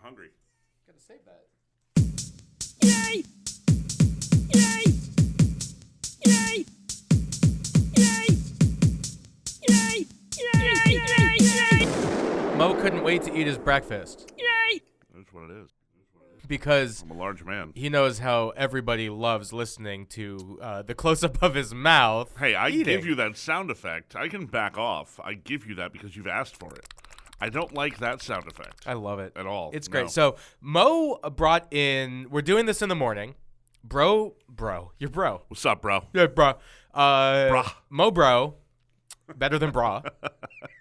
hungry. Gotta save that. Yay! Yay! Yay! Yay! Yay! Yay! Yay! Yay! Mo couldn't wait to eat his breakfast Yay! That's what it is. because I'm a large man. he knows how everybody loves listening to the close-up of his mouth. Hey, I eating. give you that sound effect. I can back off. I give you that because you've asked for it. I don't like that sound effect I love it. at all. It's great. No. So Mo brought in. We're doing this in the morning, bro. You're bro. What's up, bro? Yeah, bro. Brah. Mo, bro. Better than bra,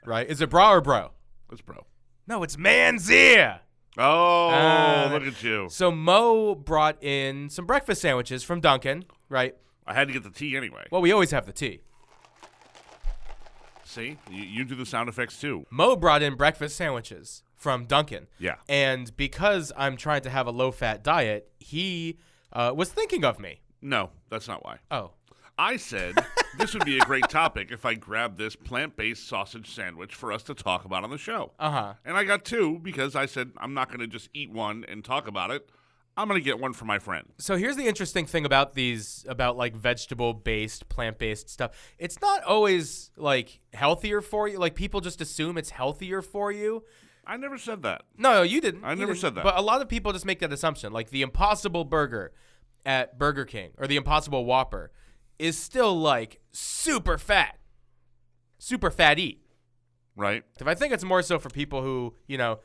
right? Is it bra or bro? It's bro. No, it's man's ear. Oh, look at you. So Mo brought in some breakfast sandwiches from Dunkin', right? I had to get the tea anyway. Well, we always have the tea. See? You do the sound effects too. Mo brought in breakfast sandwiches from Dunkin'. Yeah. And because I'm trying to have a low-fat diet, he was thinking of me. No, that's not why. Oh. I said this would be a great topic if I grabbed this plant-based sausage sandwich for us to talk about on the show. Uh-huh. And I got two because I said I'm not going to just eat one and talk about it. I'm going to get one for my friend. So here's the interesting thing about these, about like vegetable-based, plant-based stuff. It's not always like healthier for you. Like people just assume it's healthier for you. I never said that. No, you didn't. I You never didn't. said that. But a lot of people just make that assumption. Like the Impossible Burger at Burger King or the Impossible Whopper is still like super fat. Super fatty. Right? If I think it's more so for people who, you know,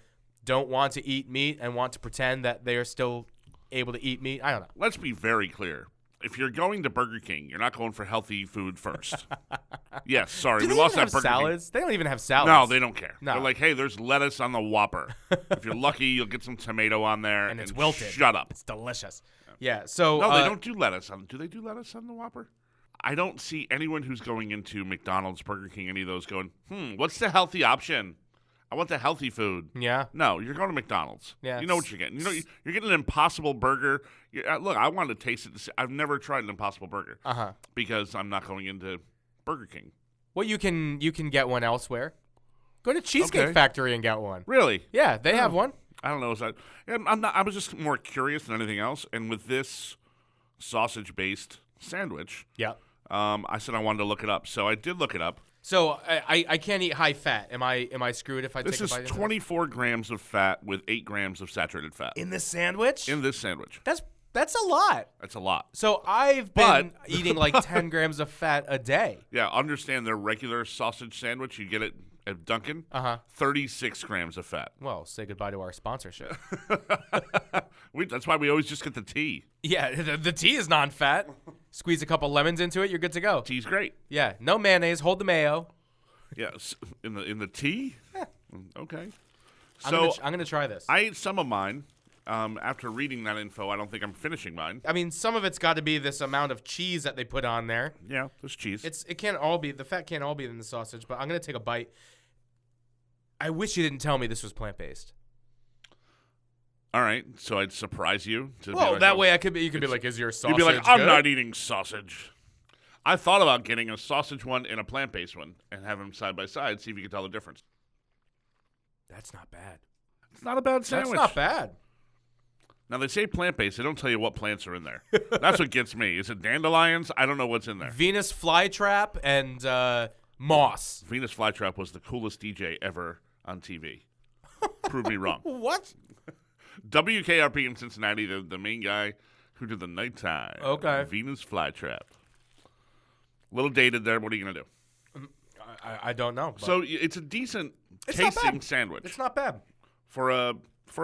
don't want to eat meat and want to pretend that they are still able to eat meat. I don't know. Let's be very clear. If you're going to Burger King, you're not going for healthy food first. Yes, sorry. Do we they lost even that have Burger King. salads? They don't even have salads. No, they don't care. No. They're like, hey, there's lettuce on the Whopper. If you're lucky, you'll get some tomato on there. And it's wilted. Shut up. It's delicious. Yeah, so No, they don't do lettuce on. Do they do lettuce on the Whopper? I don't see anyone who's going into McDonald's, Burger King, any of those going, what's the healthy option? I want the healthy food. Yeah. No, you're going to McDonald's. Yeah, You know what you're getting. You know, you're getting an Impossible Burger. Look, I wanted to taste it. I've never tried an Impossible Burger because I'm not going into Burger King. Well, you can get one elsewhere. Go to Cheesecake Factory and get one. Really? Yeah, they have one. I don't know. I'm not. I was just more curious than anything else. And with this sausage-based sandwich, Yeah. I said I wanted to look it up. So I did look it up. So I can't eat high fat. Am I screwed if I This take a is bite of 24 grams of fat with 8 grams of saturated fat in this sandwich? in this sandwich. That's a lot. That's a lot. So I've been eating like 10 grams of fat a day. Yeah, understand their regular sausage sandwich you get it at Dunkin'. 36 grams of fat. Well, say goodbye to our sponsorship. That's why we always just get the tea. Yeah, the tea is non-fat. Squeeze a couple lemons into it, you're good to go. Tea's great. Yeah, no mayonnaise. Hold the mayo. Yeah, in the tea. Okay. I'm So gonna try this. I ate some of mine. After reading that info, I don't think I'm finishing mine. I mean, some of it's got to be this amount of cheese that they put on there. Yeah, there's cheese. It can't all be, the fat can't all be in the sausage. But I'm gonna take a bite. I wish you didn't tell me this was plant-based. All right, so I'd surprise you. Well, that way you could be like, is your sausage You'd be like, I'm good? not eating sausage. I thought about getting a sausage one and a plant-based one and have them side by side, see if you can tell the difference. That's not bad. It's not a bad sandwich. That's not bad. Now, they say plant-based. They don't tell you what plants are in there. That's what gets me. Is it dandelions? I don't know what's in there. Venus flytrap and moss. Venus Flytrap was the coolest DJ ever on TV. Prove me wrong. What? WKRP in Cincinnati, the main guy who did the nighttime. Okay. Venus Flytrap. Little dated there. What are you going to do? I don't know. So it's a decent It's not tasting bad. sandwich. It's not bad. For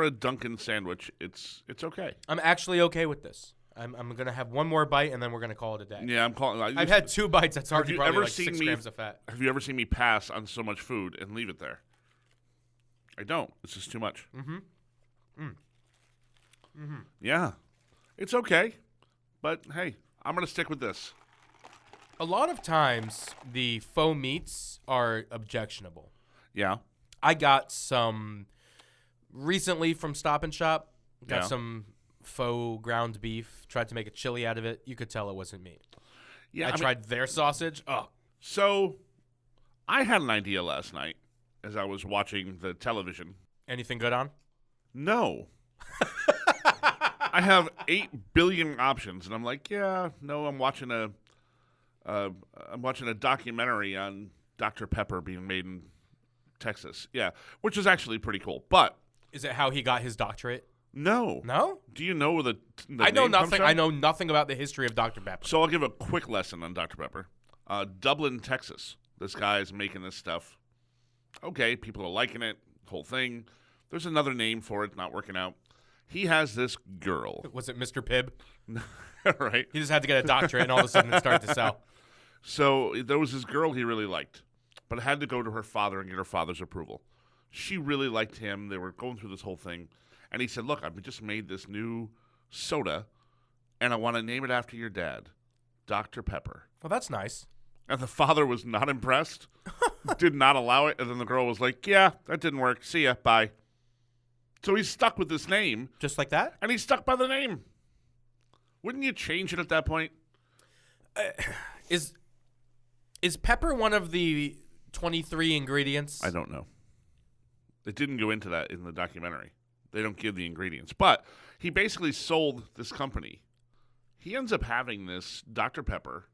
a Dunkin' sandwich, it's okay. I'm actually okay with this. I'm going to have one more bite, and then we're going to call it a day. Yeah, I'm calling. I've had 2 bites. That's already you probably ever like seen 6 me- grams of fat. Have you ever seen me pass on so much food and leave it there? I don't. It's just too much. Yeah, it's okay, but hey, I'm gonna stick with this. A lot of times, the faux meats are objectionable. Yeah. I got some recently from Stop and Shop. Got Yeah. some faux ground beef. Tried to make a chili out of it. You could tell it wasn't meat. Yeah. I tried their sausage. Oh, So, I had an idea last night as I was watching the television. anything good on? No. I have 8 billion options, and I'm like, yeah, no, I'm watching a documentary on Dr. Pepper being made in Texas. Yeah, which is actually pretty cool. But Is it how he got his doctorate? no. No? Do you know where the I know name comes nothing. from? I know nothing about the history of Dr. Pepper. So I'll give a quick lesson on Dr. Pepper. Dublin, Texas. This guy's making this stuff. Okay, people are liking it, whole thing. There's another name for it, not working out. He has this girl, Was it Mr. Pibb? right? He just had to get a doctorate, and all of a sudden it started to sell. So there was this girl he really liked, but had to go to her father and get her father's approval. She really liked him. They were going through this whole thing. And he said, look, I've just made this new soda, and I want to name it after your dad, Dr. Pepper. Well, that's nice. And the father was not impressed, did not allow it. And then the girl was like, yeah, that didn't work. See ya. Bye. So he's stuck with this name, Just like that? and he's stuck by the name. Wouldn't you change it at that point? Is pepper one of the 23 ingredients? I don't know. It didn't go into that in the documentary. They don't give the ingredients. But he basically sold this company. He ends up having this Dr. Pepper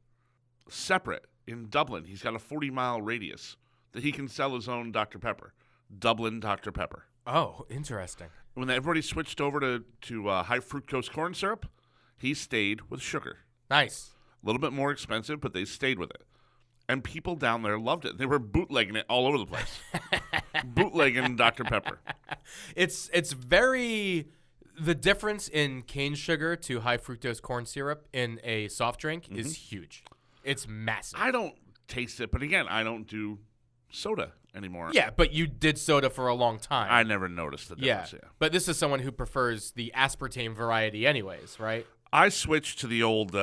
separate in Dublin. He's got a 40-mile radius that he can sell his own Dr. Pepper. Dublin Dr. Pepper. Oh, interesting. When everybody switched over to high fructose corn syrup, he stayed with sugar. Nice. A little bit more expensive, but they stayed with it. And people down there loved it. They were bootlegging it all over the place. Bootlegging Dr. Pepper. It's very the difference in cane sugar to high fructose corn syrup in a soft drink is huge. It's massive. I don't taste it, but again, I don't do soda anymore. Yeah, but you did soda for a long time. I never noticed the yeah. difference. Yeah. But this is someone who prefers the aspartame variety anyways, right? I switched to the old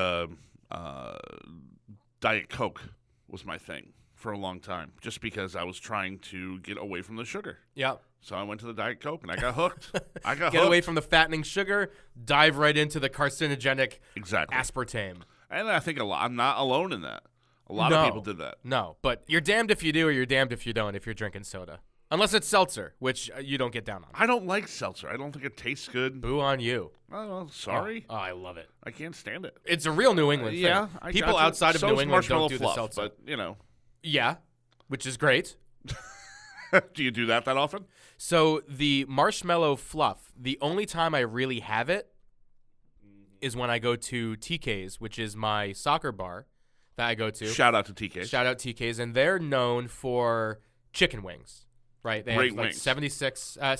Diet Coke was my thing for a long time, just because I was trying to get away from the sugar. Yeah. So I went to the Diet Coke, and I got hooked. Get away from the fattening sugar, dive right into the carcinogenic Exactly. aspartame. And I think I'm not alone in that. A lot of people did that. No, but you're damned if you do or you're damned if you don't if you're drinking soda. Unless it's seltzer, which you don't get down on. I don't like seltzer. I don't think it tastes good. Boo on you. Oh, well, sorry. Oh, I love it. I can't stand it. It's a real New England thing. Yeah. I People gotcha. outside of So's New England Marshmallow don't do Fluff, the seltzer. But, you know. Yeah, which is great. Do you do that often? So the marshmallow fluff, the only time I really have it is when I go to TK's, which is my soccer bar that I go to. Shout out to TK. Shout out TK's, and they're known for chicken wings, right? They Great have like wings.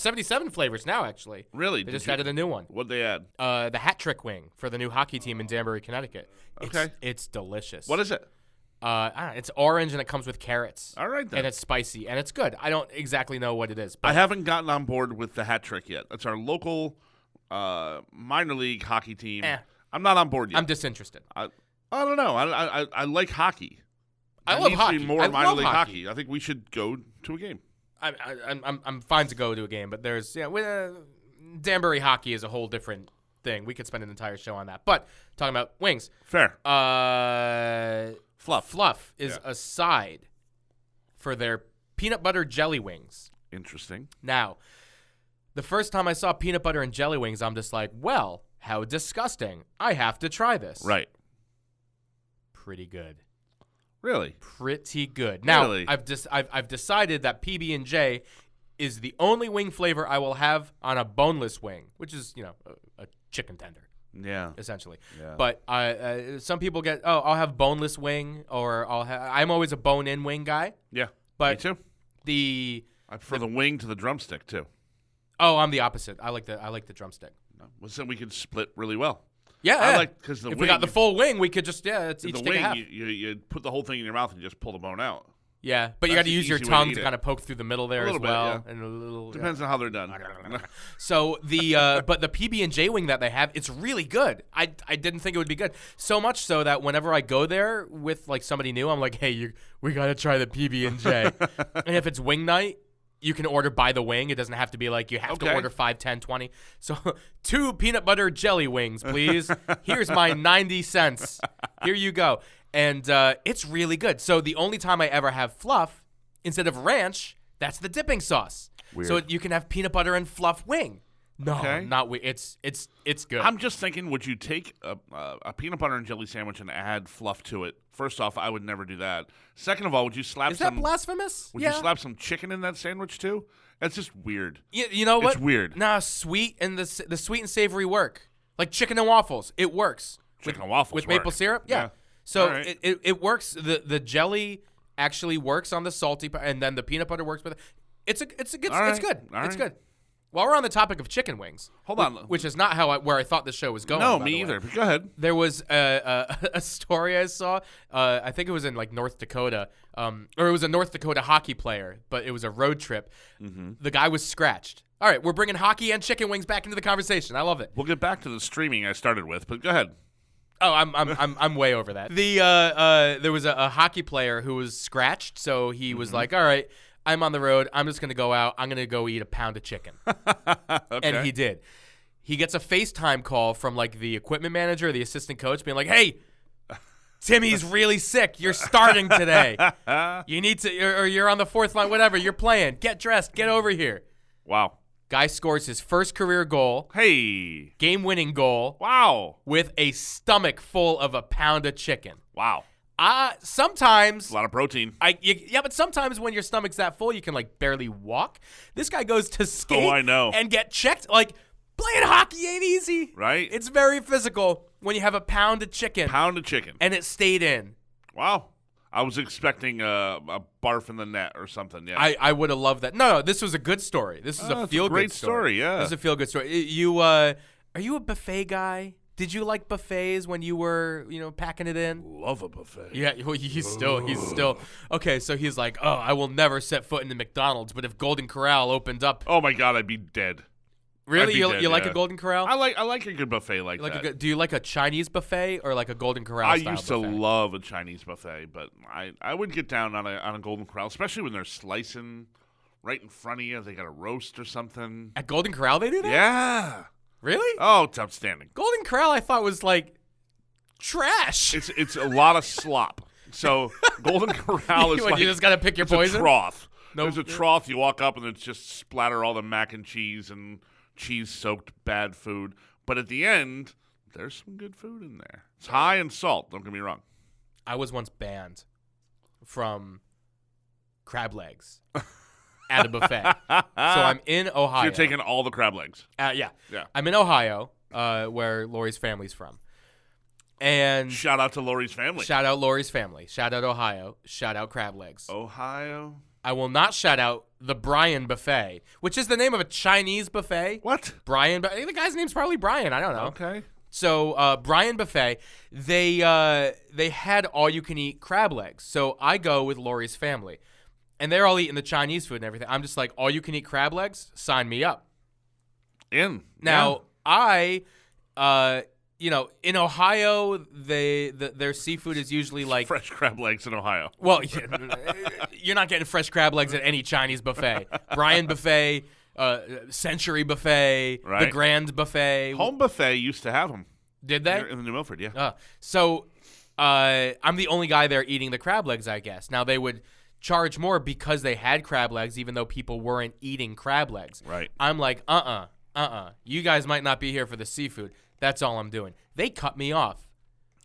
77 flavors now, actually. Really? They just added a new one. What'd they add? The hat trick wing for the new hockey team in Danbury, Connecticut. Okay. It's delicious. What is it? I don't know, it's orange and it comes with carrots. All right, then. And it's spicy and it's good. I don't exactly know what it is. But I haven't gotten on board with the hat trick yet. That's our local minor league hockey team. I'm not on board yet. I'm disinterested. I don't know. I like hockey. I There love needs to hockey. be more I minor love league hockey. hockey. I think we should go to a game. I'm fine to go to a game, but there's Danbury hockey is a whole different thing. We could spend an entire show on that. But talking about wings, Fair. Fluff is Yeah. a side for their peanut butter jelly wings. Interesting. Now, the first time I saw peanut butter and jelly wings, I'm just like, well, how disgusting. I have to try this. Right. Pretty good. Really? Pretty good. Now, Really? I've decided that PB&J is the only wing flavor I will have on a boneless wing, which is, a chicken tender, Yeah. essentially. Yeah. But some people get, I'll have boneless wing, or I'm always a bone-in wing guy. Yeah. But Me too. I prefer the wing to the drumstick too. I'm the opposite. I like the drumstick. Well, so we could split really well. Yeah, I yeah. like because the if wing. we got the full wing, we could just it's each the take a wing, half. you put the whole thing in your mouth and just pull the bone out. Yeah, but you That's got to the use your easy way to tongue eat to it. kind of poke through the middle there A as little bit, well, yeah. and a little Depends on how they're done. So the but the PB&J wing that they have, it's really good. I didn't think it would be good. So much so that whenever I go there with like somebody new, I'm like, hey, we got to try the PB&J. And if it's wing night, you can order by the wing. It doesn't have to be like you have to Okay. order 5, 10, 20. So 2 peanut butter jelly wings, please. Here's my 90 cents. Here you go. And it's really good. So the only time I ever have fluff, instead of ranch, that's the dipping sauce. Weird. So you can have peanut butter and fluff wing. No, Okay. not we. It's good. I'm just thinking, would you take a peanut butter and jelly sandwich and add fluff to it? First off, I would never do that. Second of all, would you slap Is some? that blasphemous? Would you slap some chicken in that sandwich too? That's just weird. You know what? It's weird. Nah, sweet and the sweet and savory work. Like chicken and waffles, it works. Chicken and waffles with work. maple syrup. Yeah. Yeah. So All right. it works. The jelly actually works on the salty part, and then the peanut butter works with it. It's good. All It's right. good. All It's right. good. While we're on the topic of chicken wings, Hold on. which is not where I thought the show was going. No, by me the way. either. But go ahead. There was a story I saw. I think it was in like North Dakota, or it was a North Dakota hockey player, but it was a road trip. Mm-hmm. The guy was scratched. All right, we're bringing hockey and chicken wings back into the conversation. I love it. We'll get back to the streaming I started with, but go ahead. Oh, I'm way over that. There was a hockey player who was scratched, so he was like, "All right, I'm on the road. I'm just gonna go out. I'm gonna go eat a pound of chicken." Okay. And he did. He gets a FaceTime call from like the equipment manager, the assistant coach, being like, "Hey, Timmy's really sick. You're starting today. You need to, or you're on the fourth line. Whatever. You're playing. Get dressed. Get over here." Wow. Guy scores his first career goal, Hey. game-winning goal, Wow. with a stomach full of a pound of chicken. Wow. Sometimes A lot of protein. yeah, but sometimes when your stomach's that full, you can like barely walk. This guy goes to skate Oh, I know. and get checked. Like, playing hockey ain't easy. Right? It's very physical when you have a pound of chicken Pound of chicken. and it stayed in. Wow. I was expecting a barf in the net or something. Yeah. I would have loved that. No, this was a good story. This is a it's feel-good great story, yeah. This is a feel-good story. Are you a buffet guy? Did you like buffets when you were, packing it in? Love a buffet. Yeah, well, he's still. Okay, so he's like, "Oh, I will never set foot in the McDonald's, but if Golden Corral opened up." Oh my God, I'd be dead. Really? I'd be You dead, like yeah. a Golden Corral? I like a good buffet like that. Do you like a Chinese buffet or like a Golden Corral I style used to buffet? love a Chinese buffet, but I would get down on a Golden Corral, especially when they're slicing right in front of you. They got a roast or something. At Golden Corral they do that? Yeah. Really? Oh, it's outstanding. Golden Corral I thought was like trash. It's a lot of slop. So Golden Corral is What, like you just gotta pick your it's poison? a trough. No- There's a trough. You walk up and it's just splatter all the mac and cheese and cheese-soaked bad food. But at the end, there's some good food in there. It's high in salt. Don't get me wrong. I was once banned from crab legs at a buffet. So I'm in Ohio. So you're taking all the crab legs. Yeah. Yeah. I'm in Ohio, where Lori's family's from. And Shout out to Lori's family. shout out Lori's family. Shout out Ohio. Shout out crab legs. Ohio. I will not shout out the Brian Buffet, which is the name of a Chinese buffet. What? Brian, the guy's name's probably Brian. I don't know. Okay. So Brian Buffet, they had all you can eat crab legs. So I go with Lori's family, and they're all eating the Chinese food and everything. I'm just like, all you can eat crab legs, sign me up. In. Now I, in Ohio, their seafood is usually Yeah. like. Fresh crab legs in Ohio. Well, you're not getting fresh crab legs at any Chinese buffet. Brian Buffet, Century Buffet, the Right. Grand Buffet. Home Buffet used to have them. Did they? In the New Milford, yeah. So I'm the only guy there eating the crab legs, I guess. Now, they would charge more because they had crab legs, even though people weren't eating crab legs. Right. I'm like, you guys might not be here for the seafood. That's all I'm doing. They cut me off.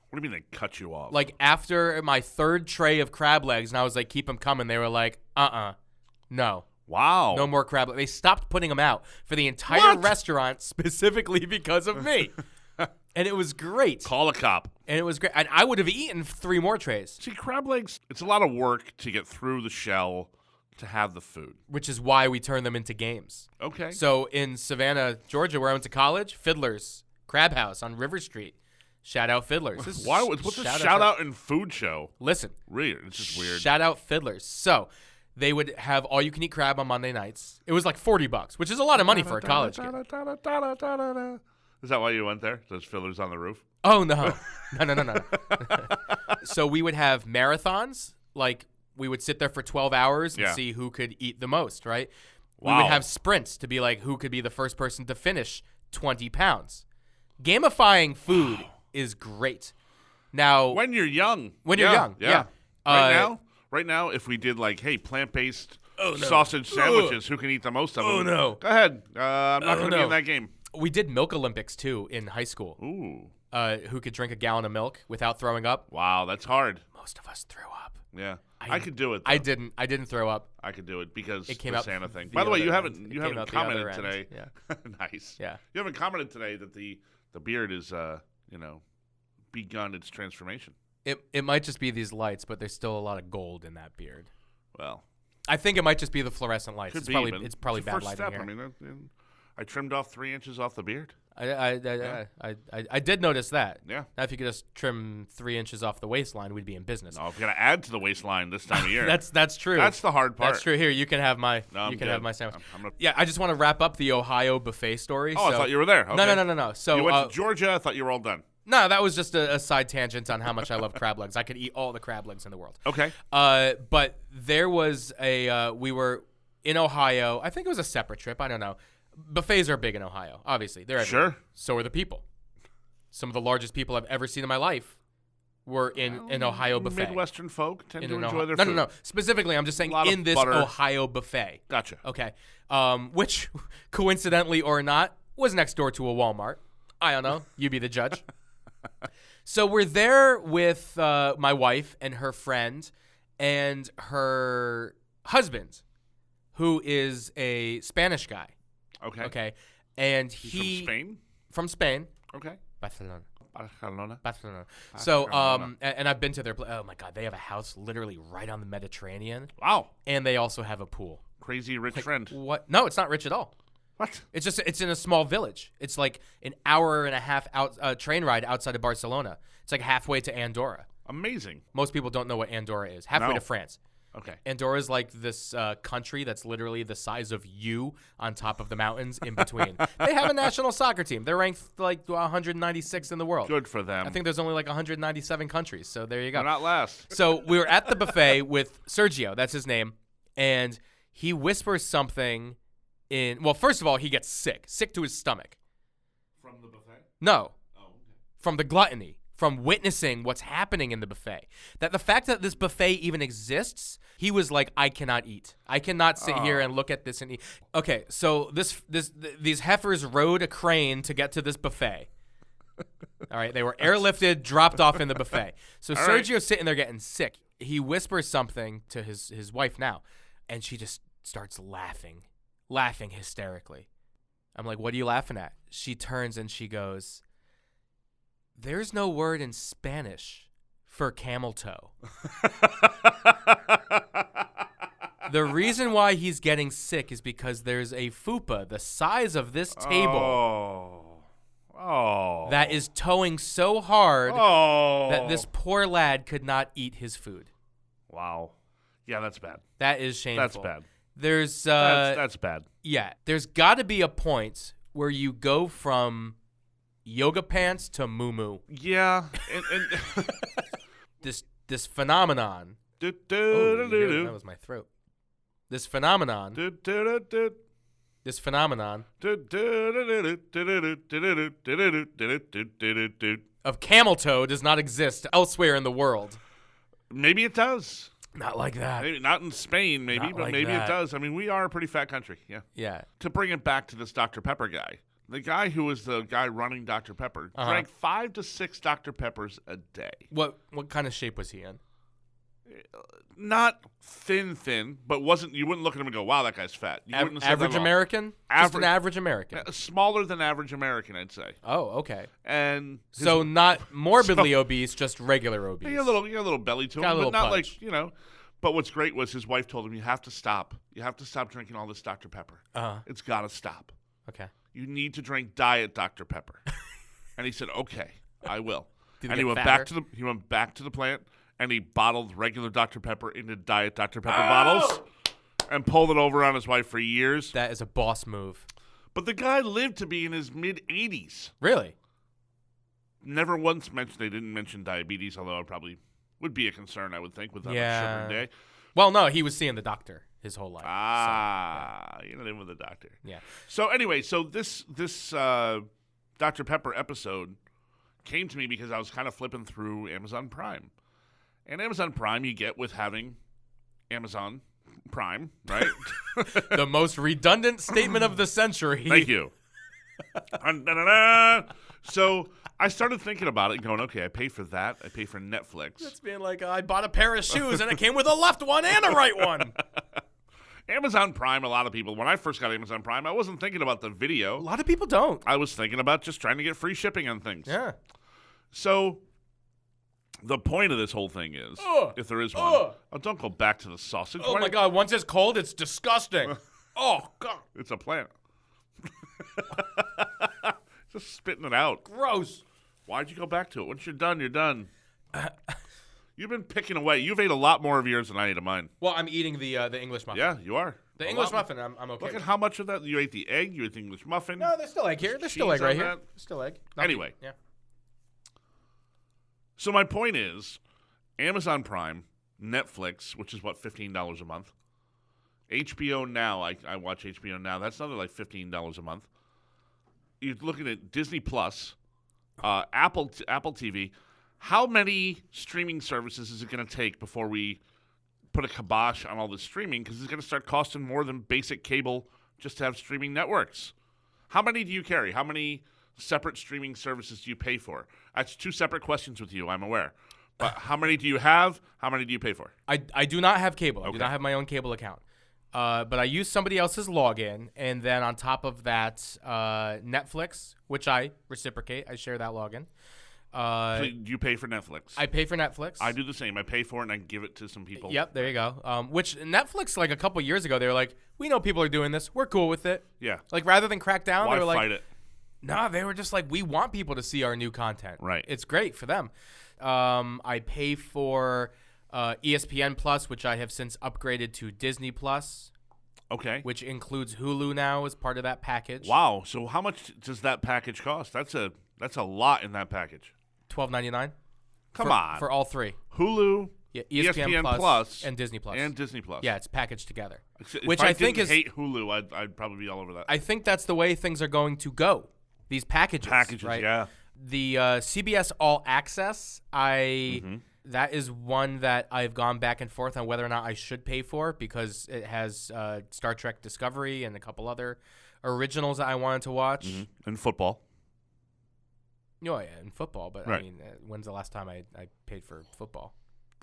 What do you mean they cut you off? Like, after my third tray of crab legs, and I was like, keep them coming, they were like, no. Wow. No more crab legs. They stopped putting them out for the entire What? restaurant specifically because of me. And it was great. Call a cop. And it was great. And I would have eaten 3 more trays, See, crab legs, it's a lot of work to get through the shell to have the food. which is why we turn them into games. Okay. So in Savannah, Georgia, where I went to college, Fiddler's Crab House on River Street. Shout out Fiddler's. This is What's a shout out and food show? Listen. Weird. It's just weird. Shout out Fiddler's. So they would have all you can eat crab on Monday nights. It was like $40, which is a lot of money for a college kid. Is that why you went there? Those fillers on the roof? Oh, no. No. So we would have marathons. Like, we would sit there for 12 hours and Yeah. see who could eat the most, right? We Wow. would have sprints to be like, who could be the first person to finish 20 pounds. Gamifying food is great. Now, When you're young. When you're young, yeah. Right now, if we did like, hey, plant-based sausage sandwiches. Who can eat the most of them? Oh, no. Go ahead. I'm not going to be no. in that game. We did milk Olympics too in high school. Ooh. Who could drink a gallon of milk without throwing up? Wow, that's hard. Most of us threw up. Yeah. I could do it. Though. I didn't throw up. I could do it because It came the out Santa thing. the By the way, other you end. haven't It came out the other commented end. today. Yeah. Nice. Yeah. You haven't commented today that the beard is begun its transformation. It might just be these lights, but there's still a lot of gold in that beard. Well, I think it might just be the fluorescent lights. could It's be. probably but it's probably it's a bad first lighting step. here. I mean, I trimmed off 3 inches off the beard. I did notice that. Yeah. Now, if you could just trim 3 inches off the waistline, we'd be in business. No, if you're gonna add to the waistline this time of year, That's true. that's the hard part. That's true. Here, you can have my No, I'm you can good. have my sandwich. I'm gonna- Yeah, I just want to wrap up the Ohio buffet story. Oh, I so- thought you were there. Okay. No. So You went to Georgia. I thought you were all done. no, that was just a side tangent on how much I love crab legs. I could eat all the crab legs in the world. Okay. But there was we were in Ohio. I think it was a separate trip. I don't know. Buffets are big in Ohio. Obviously, they're everywhere. Sure. So are the people. Some of the largest people I've ever seen in my life were in an Ohio buffet. Midwestern folk tend In to an enjoy Ohio- their no, food. no. Specifically, I'm just saying A lot of in this butter. Ohio buffet. Gotcha. Okay. Which, coincidentally or not, was next door to a Walmart. I don't know. You be the judge. So we're there with my wife and her friend and her husband, who is a Spanish guy. Okay. Okay. And He's he from Spain. from Spain, Okay. Barcelona. Barcelona. So, Barcelona. and I've been to their. Oh my God, they have a house literally right on the Mediterranean, Wow. and they also have a pool. Crazy rich friend. What? No, it's not rich at all. What? It's in a small village. It's like an hour and a half train ride outside of Barcelona. It's like halfway to Andorra. Amazing. Most people don't know what Andorra is. Halfway No. to France. Okay. Andorra is like this country that's literally the size of you on top of the mountains in between. They have a national soccer team. They're ranked like 196 in the world. Good for them. I think there's only like 197 countries. So there you go. They're not last. So we were at the buffet with Sergio. That's his name. And he whispers something in. Well, first of all, he gets sick to his stomach. From the buffet? No, Oh, okay. from the gluttony, from witnessing what's happening in the buffet. That the fact that this buffet even exists, he was like, I cannot eat. I cannot sit here and look at this and eat. Okay, so these heifers rode a crane to get to this buffet. All right, they were airlifted, dropped off in the buffet. So All right. Sergio's sitting there getting sick. He whispers something to his wife now, and she just starts laughing hysterically. I'm like, what are you laughing at? She turns and she goes, there's no word in Spanish for camel toe. The reason why he's getting sick is because there's a fupa the size of this table Oh. that is towing so hard Oh. that this poor lad could not eat his food. Wow. Yeah, that's bad. That is shameful. That's bad. There's That's bad. yeah, there's got to be a point where you go from yoga pants to moo. Yeah. And This phenomenon. Oh, you hear- that was my throat. This phenomenon of camel toe does not exist elsewhere in the world. Maybe it does. Not like that. Maybe not in Spain, maybe, Not but like maybe that. it does. I mean, we are a pretty fat country. Yeah. Yeah. To bring it back to this Dr. Pepper guy, the guy who was the guy running Dr. Pepper drank 5 to 6 Dr. Peppers a day. What kind of shape was he in? Not thin, but wasn't. You wouldn't look at him and go, "Wow, that guy's fat." You wouldn't have said Average that at all. American? Just an Average- average American. Smaller than average American, I'd say. Oh, okay. And his- So not morbidly obese, just regular obese. he had a little belly to him, Got a but little not punch. like, you know. But what's great was his wife told him, "You have to stop. You have to stop drinking all this Dr. Pepper. It's got to stop. Okay. You need to drink Diet Dr. Pepper." And he said, "Okay, I will." Did And he he get went back to the plant and he bottled regular Dr. Pepper into Diet Dr. Pepper bottles and pulled it over on his wife for years. That is a boss move. But the guy lived to be in his mid-80s. Really? Never once mentioned, they didn't mention diabetes, although it probably would be a concern, I would think, with that much Yeah. sugar a day. Well, no, he was seeing the doctor his whole life. You're not in with the doctor. Yeah. So anyway, this Dr. Pepper episode came to me because I was kind of flipping through Amazon Prime. And Amazon Prime you get with having Amazon Prime, right? The most redundant statement of the century. Thank you. Da-da-da. So I started thinking about it and going, okay, I pay for that. I pay for Netflix. It's being like, I bought a pair of shoes and it came with a left one and a right one. Amazon Prime, a lot of people, when I first got Amazon Prime, I wasn't thinking about the A video. lot of people don't. I was thinking about just trying to get free shipping on things. Yeah. So the point of this whole thing is, if there is one, oh, don't go back to the sausage. Oh, my God. Once it's cold, it's disgusting. Oh, God. It's a plant. Just spitting it out. Gross. Why'd you go back to it? Once you're done, you're done. You've been picking away. You've ate a lot more of yours than I ate of mine. Well, I'm eating the English muffin. Yeah, you are. The English muffin, I'm okay. Look at with. how much of that. You ate the egg, you ate the English muffin. No, there's still egg here. There's still cheese egg right on here. that. There's still egg. Not Anyway. Yeah. So my point is, Amazon Prime, Netflix, which is what, $15 a month. HBO Now, I watch HBO Now. That's another like $15 a month. You're looking at Disney Plus, Apple TV. How many streaming services is it going to take before we put a kibosh on all this streaming? Because it's going to start costing more than basic cable just to have streaming networks. How many do you carry? How many separate streaming services do you pay for? That's two separate questions with you, I'm aware. But how many do you have? How many do you pay for? I do not have cable. I do Okay. not have my own cable account. But I use somebody else's login, and then on top of that, Netflix, which I reciprocate. I share that login. So you pay for Netflix. I pay for Netflix. I do the same. I pay for it and I give it to some people. Yep, there you go. Which Netflix, like a couple years ago, they were like, we know people are doing this. We're cool with it. Yeah. Like, rather than crack down, Why they were like, fight it? nah, they were just like, we want people to see our new content. Right. It's great for them. I pay for ESPN Plus, which I have since upgraded to Disney Plus, Okay. which includes Hulu now as part of that package. Wow. So how much does that package cost? That's a lot in that package. $12.99. Come on. For all three. Hulu, Yeah, ESPN Plus, Plus, and Disney Plus. and Disney Plus. Yeah, it's packaged together. If Which I I think didn't is hate Hulu, I'd probably be all over that. I think that's the way things are going to go. These packages. Right? Yeah. The CBS All Access, that is one that I've gone back and forth on whether or not I should pay for because it has Star Trek Discovery and a couple other originals that I wanted to watch. And football. Oh, yeah, and football. But, Right. I mean, when's the last time I paid for football?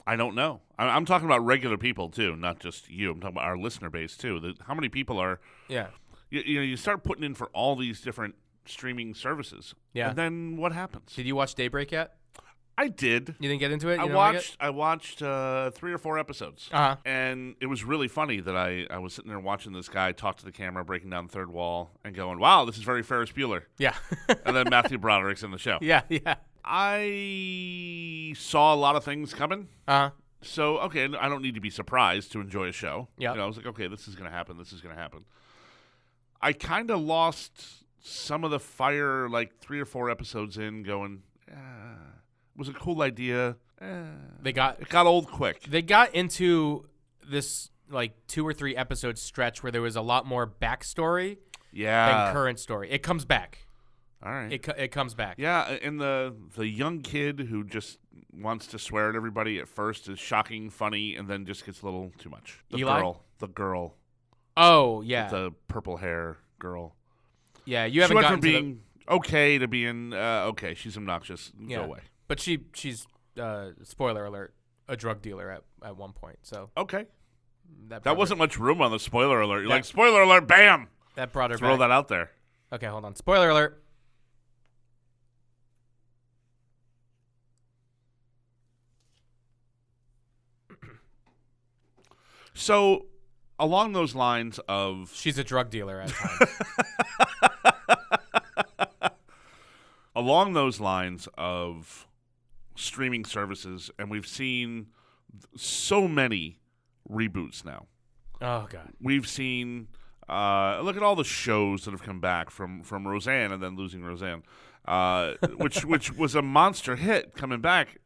I don't know. I'm talking about regular people, too, not just you. I'm talking about our listener base, too. How many people are... Yeah. You start putting in for all these different streaming services. Yeah. And then what happens? Did you watch Daybreak yet? I did. You didn't get into it? You I didn't like it? watched 3 or 4 episodes. Uh-huh. And it was really funny that I was sitting there watching this guy talk to the camera, breaking down the third wall, and going, wow, this is very Ferris Bueller. Yeah. And then Matthew Broderick's in the show. Yeah. I saw a lot of things coming. Uh-huh. So, okay, I don't need to be surprised to enjoy a show. Yeah. I was like, okay, this is going to happen. This is going to happen. I kind of lost some of the fire like 3 or 4 episodes in going, it was a cool idea. It got old quick. They got into this like 2 or 3 episode stretch where there was a lot more backstory than current story. It comes back. All right. It comes back. Yeah, and the young kid who just wants to swear at everybody at first is shocking, funny, and then just gets a little too much. The girl. Oh, yeah. With the purple hair girl. Yeah, you haven't she went gotten from being okay to being okay. She's obnoxious. Yeah. Go away. But she's spoiler alert, a drug dealer at one point. So okay, that wasn't much room on the spoiler alert. You're like spoiler alert, bam. That brought her Throw back. that out there. Okay, hold on. Spoiler alert. So, along those lines of she's a drug dealer at times. Along those lines of streaming services, and we've seen so many reboots now. Oh God. We've seen look at all the shows that have come back from Roseanne and then losing Roseanne. Which was a monster hit coming back.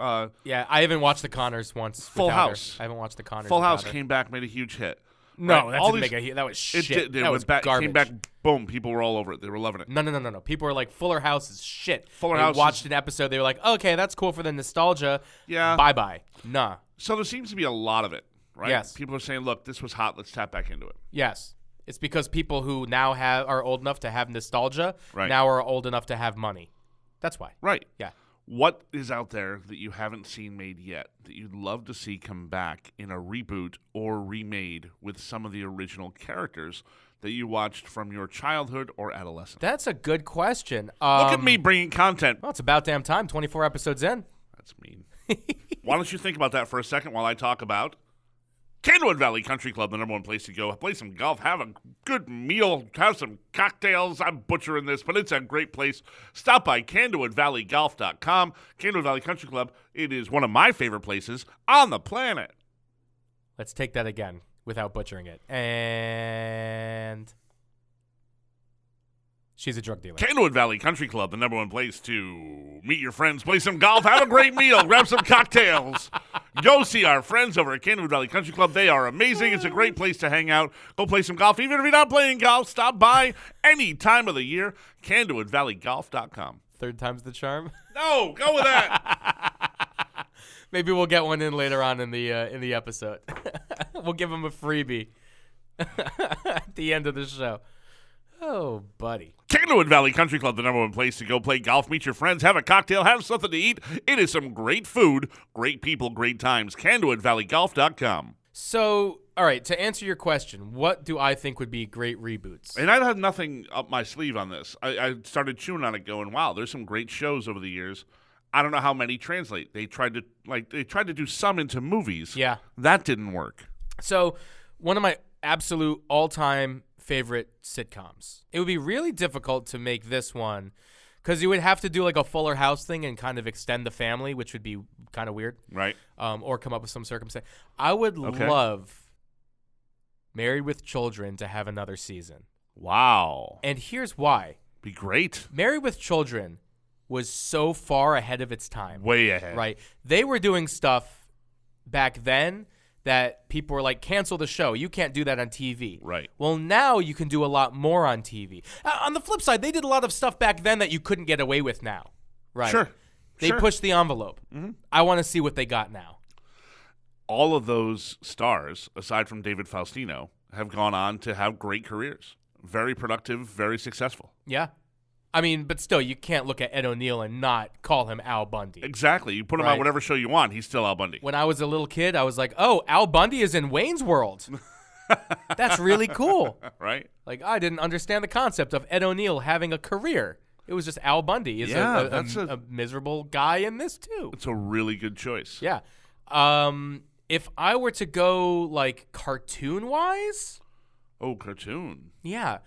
Yeah, I haven't watched The Connors once. Full without House. her. I haven't watched The Connors. Full House without her. came back, made a huge hit. No, Right? that All didn't these- make a hit. That was shit. It did. That was garbage. Came back, boom. People were all over it. They were loving it. No. People were like, Fuller House is shit. Fuller They House watched is- an episode. They were like, okay, that's cool for the nostalgia. Yeah. Bye-bye. Nah. So there seems to be a lot of it. right? Yes. People are saying, look, this was hot. Let's tap back into it. Yes. It's because people who now are old enough to have nostalgia Right. now are old enough to have money. That's why. Right. Yeah. What is out there that you haven't seen made yet that you'd love to see come back in a reboot or remade with some of the original characters that you watched from your childhood or adolescence? That's a good question. Look at me bringing content. Well, it's about damn time. 24 episodes in. That's mean. Why don't you think about that for a second while I talk about Candlewood Valley Country Club, the number one place to go. Play some golf, have a good meal, have some cocktails. I'm butchering this, but it's a great place. Stop by CandlewoodValleyGolf.com. Candlewood Valley Country Club, it is one of my favorite places on the planet. Let's take that again without butchering it. And she's a drug dealer. Candlewood Valley Country Club, the number one place to meet your friends, play some golf, have a great meal, grab some cocktails. Go see our friends over at Candlewood Valley Country Club. They are amazing. It's a great place to hang out. Go play some golf. Even if you're not playing golf, stop by any time of the year. CandlewoodValleyGolf.com. Third time's the charm. No, go with that. Maybe we'll get one in later on in the episode. We'll give them a freebie at the end of the show. Oh, buddy. Candlewood Valley Country Club, the number one place to go play golf, meet your friends, have a cocktail, have something to eat. It is some great food, great people, great times. CandlewoodValleyGolf.com. So, all right, to answer your question, what do I think would be great reboots? And I had nothing up my sleeve on this. I started chewing on it going, wow, there's some great shows over the years. I don't know how many translate. They tried to do some into movies. Yeah. That didn't work. So, one of my absolute all-time favorite sitcoms. It would be really difficult to make this one because you would have to do like a Fuller House thing and kind of extend the family, which would be kind of weird. Right. Or come up with some circumstance. I would love Married with Children to have another season. Wow. And here's why. Be great. Married with Children was so far ahead of its time. Way ahead. Right. They were doing stuff back then that people were like, cancel the show. You can't do that on TV. Right. Well, now you can do a lot more on TV. On the flip side, they did a lot of stuff back then that you couldn't get away with now. Right. Sure. They pushed the envelope. Mm-hmm. I want to see what they got now. All of those stars, aside from David Faustino, have gone on to have great careers. Very productive, very successful. Yeah. I mean, but still, you can't look at Ed O'Neill and not call him Al Bundy. Exactly. You put him on whatever show you want, he's still Al Bundy. When I was a little kid, I was like, oh, Al Bundy is in Wayne's World. That's really cool. Right? Like, I didn't understand the concept of Ed O'Neill having a career. It was just Al Bundy is a miserable guy in this, too. It's a really good choice. Yeah. If I were to go, like, cartoon-wise. Oh, cartoon. Yeah.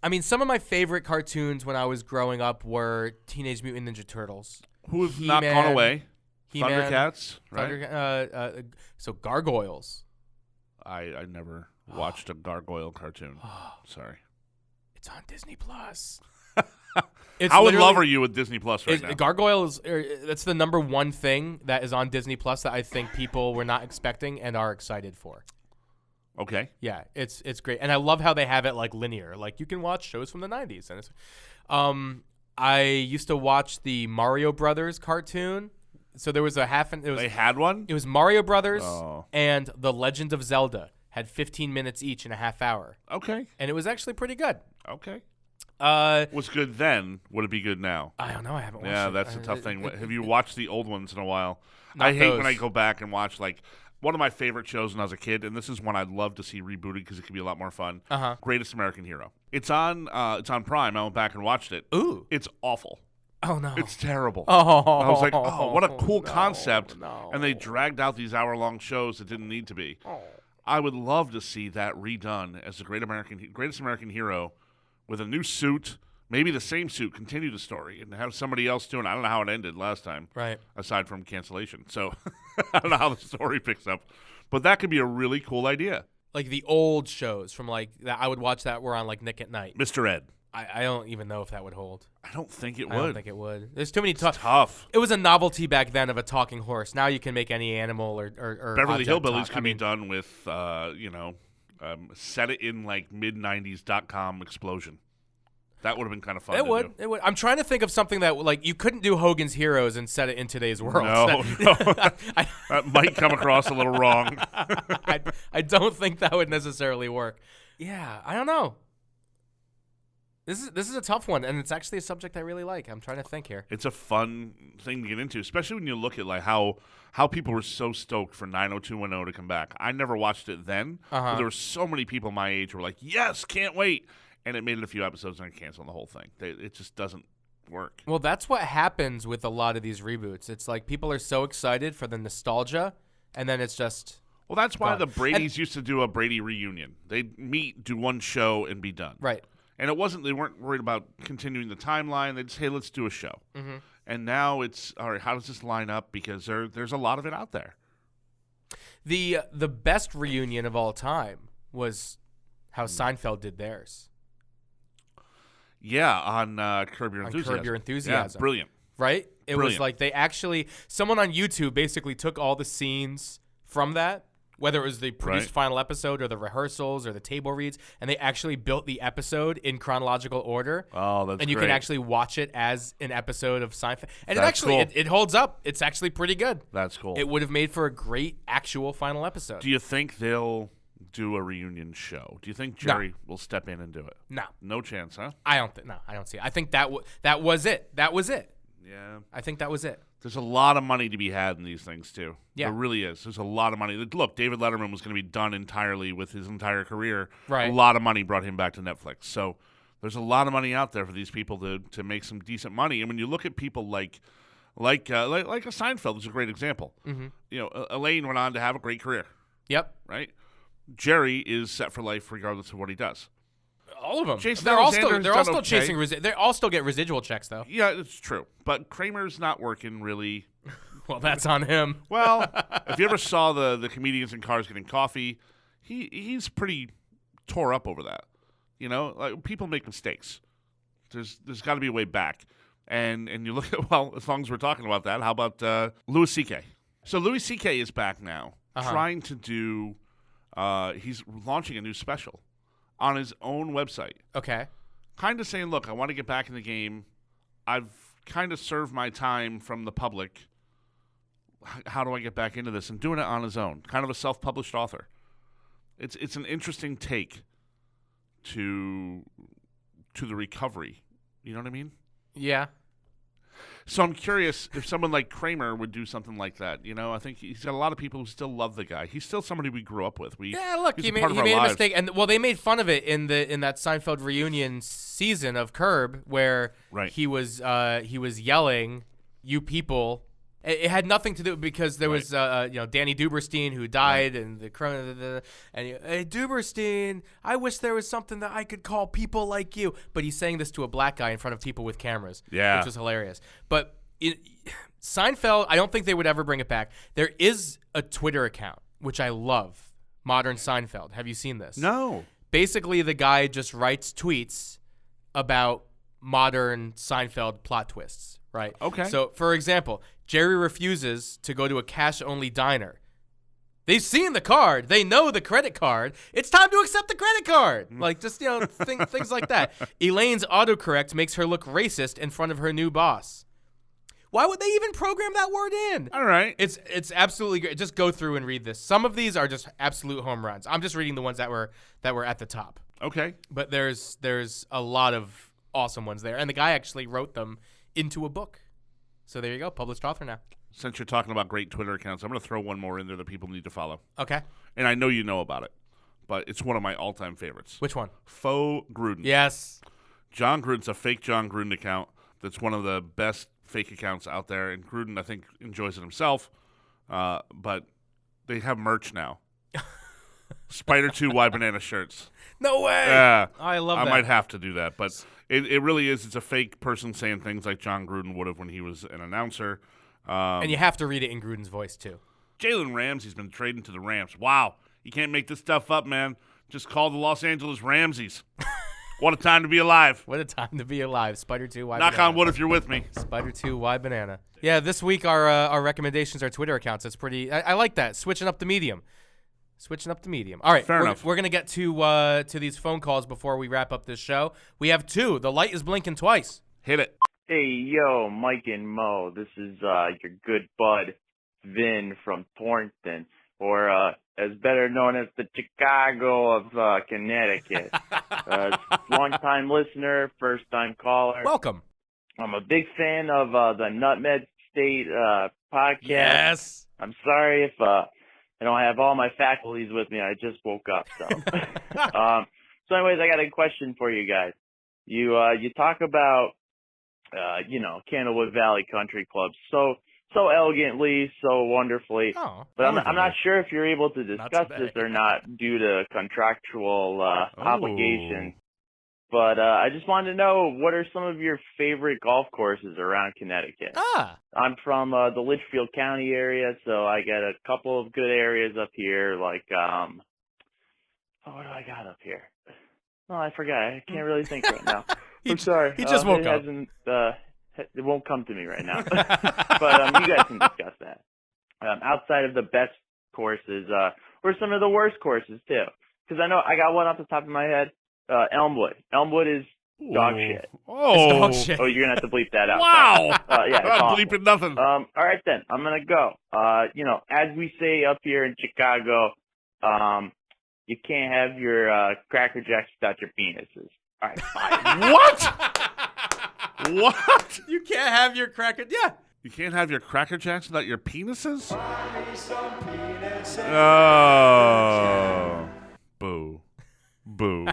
I mean, some of my favorite cartoons when I was growing up were Teenage Mutant Ninja Turtles. Who have not gone away. He-Man, Thundercats, right? So Gargoyles. I never watched a gargoyle cartoon. Sorry. It's on Disney Plus. How in love are you with Disney Plus right now? Gargoyles, that's the number one thing that is on Disney Plus that I think people were not expecting and are excited for. Okay. Yeah, it's great. And I love how they have it like linear. Like you can watch shows from the 90s. And it's I used to watch the Mario Brothers cartoon. So there was they had one? It was Mario Brothers and The Legend of Zelda. Had 15 minutes each in a half hour. Okay. And it was actually pretty good. Okay. Was good then. Would it be good now? I don't know. I haven't watched it. Yeah, that's a tough thing. Have you watched the old ones in a while? Not I hate those. when I go back and watch, like, one of my favorite shows when I was a kid, and this is one I'd love to see rebooted because it could be a lot more fun. Greatest American Hero. It's on Prime. I went back and watched it. Ooh. It's awful. Oh, no. It's terrible. Oh. I was like, oh, what a cool concept. No. And they dragged out these hour-long shows that didn't need to be. Oh. I would love to see that redone as the Greatest American Hero with a new suit, maybe the same suit, continue the story, and have somebody else doing it. I don't know how it ended last time, right? Aside from cancellation. So I don't know how the story picks up. But that could be a really cool idea. Like the old shows from like that, I would watch that were on like Nick at Night. Mr. Ed. I don't even know if that would hold. I don't think it would. I don't think it would. There's too many tough. It was a novelty back then of a talking horse. Now you can make any animal or Beverly object Hillbillies talk. could be done with set it in like mid-90s .com explosion. That would have been kind of fun. It would. It would. I'm trying to think of something that like you couldn't do Hogan's Heroes and set it in today's world. No, that might come across a little wrong. I don't think that would necessarily work. Yeah, I don't know. This is a tough one, and it's actually a subject I really like. I'm trying to think here. It's a fun thing to get into, especially when you look at like how people were so stoked for 90210 to come back. I never watched it then, but there were so many people my age who were like, "Yes, can't wait!" And it made it a few episodes and canceled the whole thing. It just doesn't work. Well, that's what happens with a lot of these reboots. It's like people are so excited for the nostalgia, and then it's just. Well, that's why gone. the Bradys used to do a Brady reunion. They'd meet, do one show, and be done. Right. And they weren't worried about continuing the timeline. They just, hey, let's do a show. Mm-hmm. And now it's, all right, how does this line up? Because there's a lot of it out there. The best reunion of all time was how Seinfeld did theirs. Yeah, on Curb Your Enthusiasm. Curb Your Enthusiasm. Yeah, brilliant. Right? It was Brilliant. like they actually, someone on YouTube basically took all the scenes from that, whether it was the produced final episode or the rehearsals or the table reads, and they actually built the episode in chronological order. Oh, that's And you great. can actually watch it as an episode of Seinfeld. And it That's actually, cool. it holds up. It's actually pretty good. That's cool. It would have made for a great actual final episode. Do you think they'll do a reunion show? Do you think Jerry will step in and do it? No. No chance, huh? I don't see it. I think that was it. That was it. Yeah. I think that was it. There's a lot of money to be had in these things, too. Yeah. There really is. There's a lot of money. Look, David Letterman was going to be done entirely with his entire career. Right. A lot of money brought him back to Netflix. So there's a lot of money out there for these people to make some decent money. And when you look at people like a Seinfeld is a great example. Mm-hmm. You know, Elaine went on to have a great career, Yep. right? Jerry is set for life regardless of what he does. All of them. Jason They're all Alexander's still done still okay. chasing. They all still get residual checks though. Yeah, it's true. But Kramer's not working really. Well, that's on him. Well, if you ever saw the comedians in cars getting coffee, he's pretty tore up over that. You know, like, people make mistakes. There's got to be a way back. And you look at, well, as long as we're talking about that, how about Louis C.K.? So Louis C.K. is back now, trying to do. He's launching a new special on his own website. Okay. Kind of saying, look, I want to get back in the game. I've kind of served my time from the public. How do I get back into this? And doing it on his own. Kind of a self-published author. It's an interesting take to the recovery. You know what I mean? Yeah. So I'm curious if someone like Kramer would do something like that. You know, I think he's got a lot of people who still love the guy. He's still somebody we grew up with. Look, he's he a made part of our a lives. mistake, and well, they made fun of it in that Seinfeld reunion season of Curb, where he was yelling, "You people." It had nothing to do because there was Danny Duberstein who died and hey Duberstein, I wish there was something that I could call people like you, but he's saying this to a black guy in front of people with cameras, which was hilarious. But Seinfeld, I don't think they would ever bring it back. There is a Twitter account which I love, Modern Seinfeld. Have you seen this? No. Basically, the guy just writes tweets about modern Seinfeld plot twists, right? Okay. So, for example, Jerry refuses to go to a cash-only diner. They've seen the card. They know the credit card. It's time to accept the credit card. Like, just, things like that. Elaine's autocorrect makes her look racist in front of her new boss. Why would they even program that word in? All right. It's absolutely great. Just go through and read this. Some of these are just absolute home runs. I'm just reading the ones that were at the top. Okay. But there's a lot of awesome ones there. And the guy actually wrote them into a book. So there you go, published author now. Since you're talking about great Twitter accounts, I'm going to throw one more in there that people need to follow. Okay. And I know you know about it, but it's one of my all-time favorites. Which one? Faux Gruden. Yes. John Gruden's a fake John Gruden account that's one of the best fake accounts out there, and Gruden, I think, enjoys it himself. But they have merch now. Spider 2 Y Banana shirts. No way. Yeah. I love that. I might have to do that, but it really is. It's a fake person saying things like John Gruden would have when he was an announcer. And you have to read it in Gruden's voice, too. Jalen Ramsey's been traded to the Rams. Wow. You can't make this stuff up, man. Just call the Los Angeles Ramseys. What a time to be alive. What a time to be alive. Spider 2 Y Knock Banana. on wood if you're with me. Spider 2 Y Banana. Yeah, this week our recommendations are Twitter accounts. That's pretty. I like that. Switching up the medium. Switching up to medium. All right, Fair enough. We're gonna get to these phone calls before we wrap up this show. We have 2. The light is blinking twice. Hit it. Hey, yo, Mike and Mo. This is your good bud, Vin from Thornton, or as better known as the Chicago of Connecticut. Long-time listener, first-time caller. Welcome. I'm a big fan of the Nutmeg State podcast. Yes. I'm sorry if I don't have all my faculties with me. I just woke up. So, so anyways, I got a question for you guys. You talk about Candlewood Valley Country Club so elegantly, so wonderfully. Oh, but I'm not sure if you're able to discuss this or not due to contractual obligations. But I just wanted to know, what are some of your favorite golf courses around Connecticut? I'm from the Litchfield County area, so I got a couple of good areas up here, like, what do I got up here? Oh, I forgot. I can't really think right now. I'm sorry. He just woke up. It won't come to me right now. But you guys can discuss that. Outside of the best courses, or some of the worst courses, too. Because I know I got one off the top of my head. Elmwood. Elmwood is dog shit. Oh, It's dog shit. Oh, you're going to have to bleep that out. Wow. Yeah, I'm not awful. bleeping nothing. All right, then. I'm going to go. As we say up here in Chicago, you can't have your Cracker Jacks without your penises. All right, bye. What? What? You can't have your cracker. Yeah. You can't have your Cracker Jacks without your penises? Oh. Boo. Boo.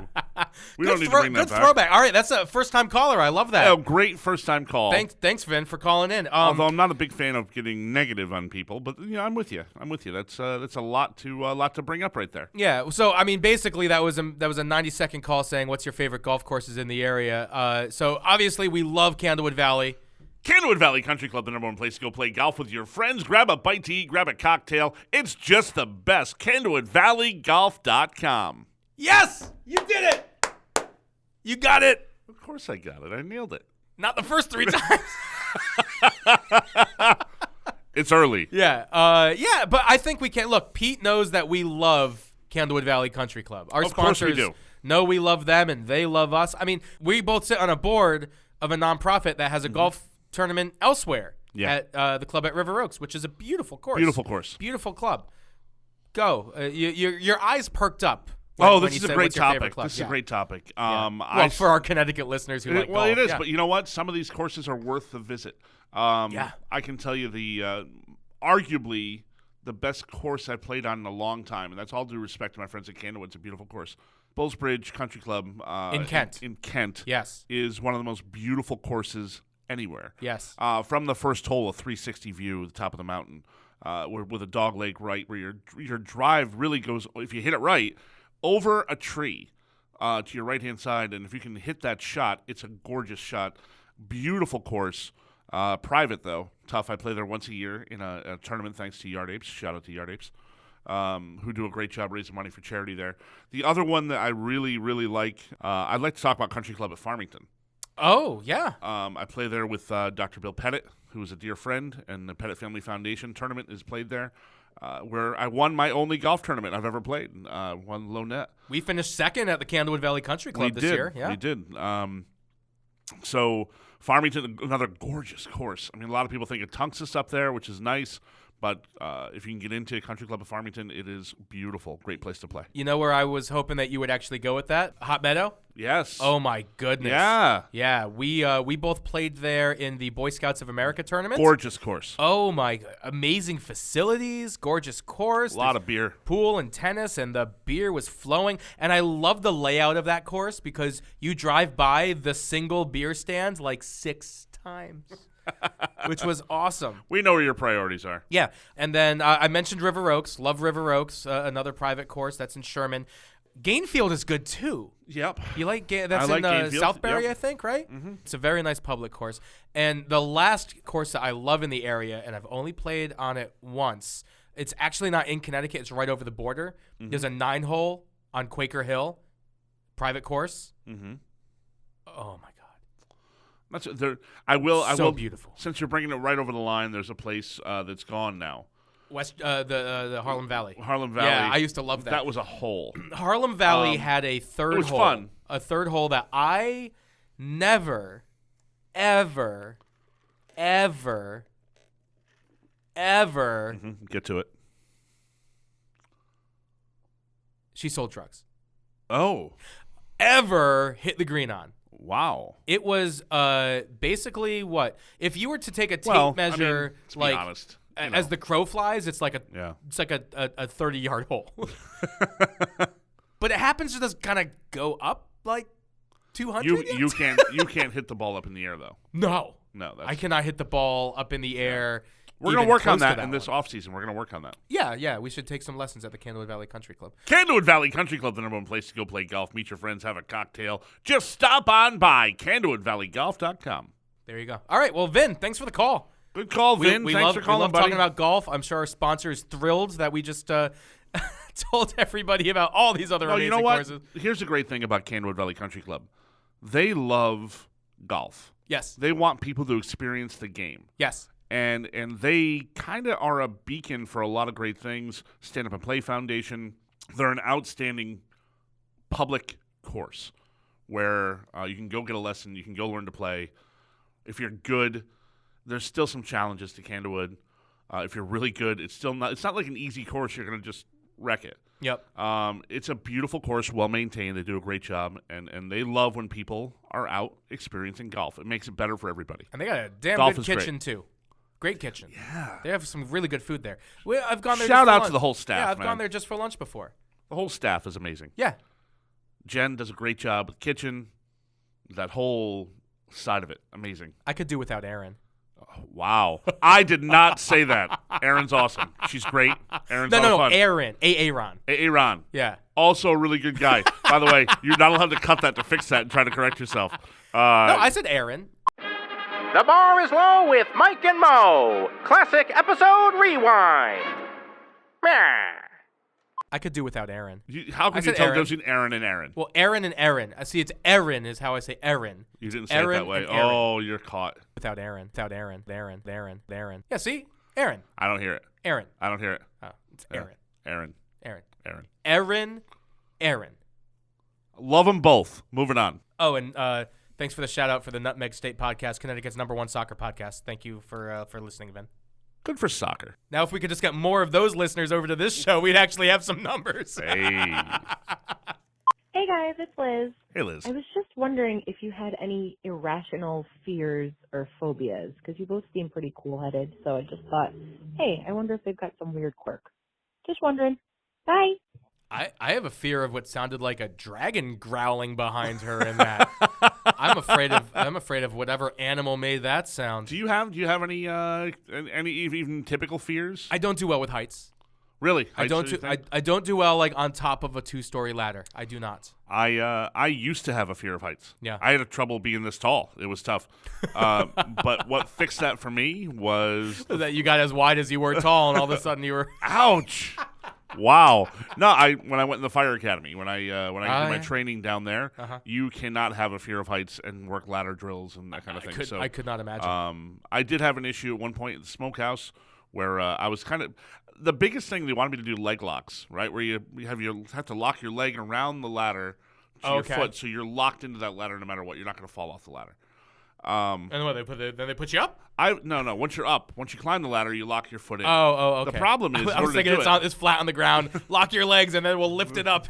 We don't need to bring that good back. throwback. All right, that's a first-time caller. I love that. Oh, great first-time call. Thanks, Vin, for calling in. Although I'm not a big fan of getting negative on people, but I'm with you. That's a lot to bring up right there. Yeah. So I mean, basically, that was a 90-second call saying, "What's your favorite golf courses in the area?" So obviously, we love Candlewood Valley. Candlewood Valley Country Club, the number one place to go play golf with your friends. Grab a bite to eat, grab a cocktail. It's just the best. CandlewoodValleyGolf.com. Yes, you did it. You got it. Of course I got it. I nailed it. Not the first 3 times. It's early. Yeah, but I think we can. Look, Pete knows that we love Candlewood Valley Country Club. Our Of course we sponsors do. know we love them, and they love us. I mean, we both sit on a board of a nonprofit that has a golf tournament elsewhere at the club at River Oaks, which is a beautiful course. Beautiful course. Beautiful club. Go. Your eyes perked up. This is a great topic. Club. This is a great topic. Well, for our Connecticut listeners who like golf. It is, yeah. but you know what? Some of these courses are worth the visit. I can tell you arguably the best course I've played on in a long time, and that's all due respect to my friends at Candlewood. It's a beautiful course. Bullsbridge Country Club in Kent. In Kent, yes, is one of the most beautiful courses anywhere. Yes. From the first hole, a 360 view at the top of the mountain, with a dog leg right, where your drive really goes, if you hit it right, over a tree to your right-hand side, and if you can hit that shot, it's a gorgeous shot. Beautiful course. Private, though. Tough. I play there once a year in a tournament thanks to Yard Apes. Shout out to Yard Apes, who do a great job raising money for charity there. The other one that I really, really like, I'd like to talk about Country Club at Farmington. Oh, yeah. I play there with Dr. Bill Pettit, who is a dear friend, and the Pettit Family Foundation tournament is played there, where I won my only golf tournament I've ever played. Won low net. We finished second at the Candlewood Valley Country Club this year. Yeah, we did. So Farmington, another gorgeous course. I mean, a lot of people think of Tunxus up there, which is nice. But if you can get into Country Club of Farmington, it is beautiful. Great place to play. You know where I was hoping that you would actually go with that? Hot Meadow? Yes. Oh, my goodness. Yeah. Yeah, we both played there in the Boy Scouts of America tournament. Gorgeous course. Oh, my. Amazing facilities, gorgeous course. A lot of beer. Pool and tennis, and the beer was flowing. And I love the layout of that course because you drive by the single beer stands like 6 times. Which was awesome. We know where your priorities are. Yeah. And then I mentioned River Oaks. Love River Oaks, another private course that's in Sherman. Gainfield is good, too. Yep. You like that's in Gainfield. Southbury, Yep. I think, right? Mm-hmm. It's a very nice public course. And the last course that I love in the area, and I've only played on it once, it's actually not in Connecticut. It's right over the border. Mm-hmm. There's a 9-hole on Quaker Hill, private course. Mm-hmm. Oh, my God. I will. Beautiful. Since you're bringing it right over the line, there's a place that's gone now. The Harlem Valley. Harlem Valley. Yeah, I used to love that. That was a hole. Harlem Valley had a third hole. It was fun. A third hole that I never, ever, ever, ever. Get to it. She sold drugs. Oh. Ever hit the green on. Wow. It was basically what? If you were to take a tape I measure, mean, to be honest, as the crow flies, it's like a yeah. it's like a 30-yard hole. But it happens to just kind of go up like 200. You can't hit the ball up in the air though. No, that's, I cannot hit the ball up in the air. We're going to work on that in this offseason. We're going to work on that. Yeah. We should take some lessons at the Candlewood Valley Country Club. Candlewood Valley Country Club, the #1 place to go play golf, meet your friends, have a cocktail. Just stop on by CandlewoodValleyGolf.com. There you go. All right. Well, Vin, thanks for the call. Good call, Vin. Thanks for calling, we love buddy. talking about golf. I'm sure our sponsor is thrilled that we just told everybody about all these other amazing you know what? courses. Here's the great thing about Candlewood Valley Country Club. They love golf. Yes. They want people to experience the game. Yes. And they kind of are a beacon for a lot of great things. Stand Up and Play Foundation. They're an outstanding public course where you can go get a lesson, you can go learn to play. If you're good, there's still some challenges to Candlewood. If you're really good, it's not like an easy course. You're going to just wreck it. Yep. It's a beautiful course, well maintained. They do a great job, and they love when people are out experiencing golf. It makes it better for everybody. And they got a damn Golf good is kitchen too. Great kitchen. Yeah. They have some really good food there. I've gone there. Shout just for out lunch. to the whole staff. Yeah, I've man. gone there just for lunch before. The whole staff is amazing. Yeah. Jen does a great job with the kitchen. That whole side of it, amazing. I could do without Aaron. Wow. I did not say that. Erin's awesome. She's great. Erin's No, fun. Aaron. Aaron. Aaron. Yeah. Also a really good guy. By the way, you're not allowed to cut that to fix that and try to correct yourself. No, I said Aaron. The bar is low with Mike and Mo. Classic episode rewind. Meh. I could do without Aaron. How I can you said tell the Aaron. difference between Aaron and Aaron? Well, Aaron and Aaron. I see. It's Aaron is how I say Aaron. You didn't say Aaron it that way. and Aaron. Oh, you're caught. Without Aaron. Without Aaron. Aaron. Yeah. See, Aaron. I don't hear it. Aaron. I don't hear it. Oh, it's Aaron. Aaron. Aaron. Aaron. Aaron. Aaron. Love them both. Moving on. Oh, and thanks for the shout out for the Nutmeg State podcast, Connecticut's #1 soccer podcast. Thank you for listening, Ben. Good for soccer. Now, if we could just get more of those listeners over to this show, we'd actually have some numbers. Hey. Hey guys, it's Liz. Hey, Liz. I was just wondering if you had any irrational fears or phobias, because you both seem pretty cool-headed, so I just thought, hey, I wonder if they've got some weird quirk. Just wondering. Bye. I have a fear of what sounded like a dragon growling behind her in that. I'm afraid of whatever animal made that sound. Do you have any even typical fears? I don't do well with heights. Really? I don't do well like on top of a 2-story ladder. I do not. I used to have a fear of heights. Yeah. I had trouble being this tall. It was tough. But what fixed that for me was That you got as wide as you were tall, and all of a sudden you were. ouch. Wow. No, when I went in the fire academy, when I did my training down there, you cannot have a fear of heights and work ladder drills and that kind of thing. I could not imagine. I did have an issue at one point at the smokehouse where I was kind of the biggest thing they wanted me to do leg locks, right? Where you have to lock your leg around the ladder to your foot, so you're locked into that ladder no matter what. You're not going to fall off the ladder. And what then they put you up? No. Once you're up, once you climb the ladder, you lock your foot in. Oh, okay. The problem is, I was thinking it's flat on the ground. Lock your legs, and then we'll lift it up,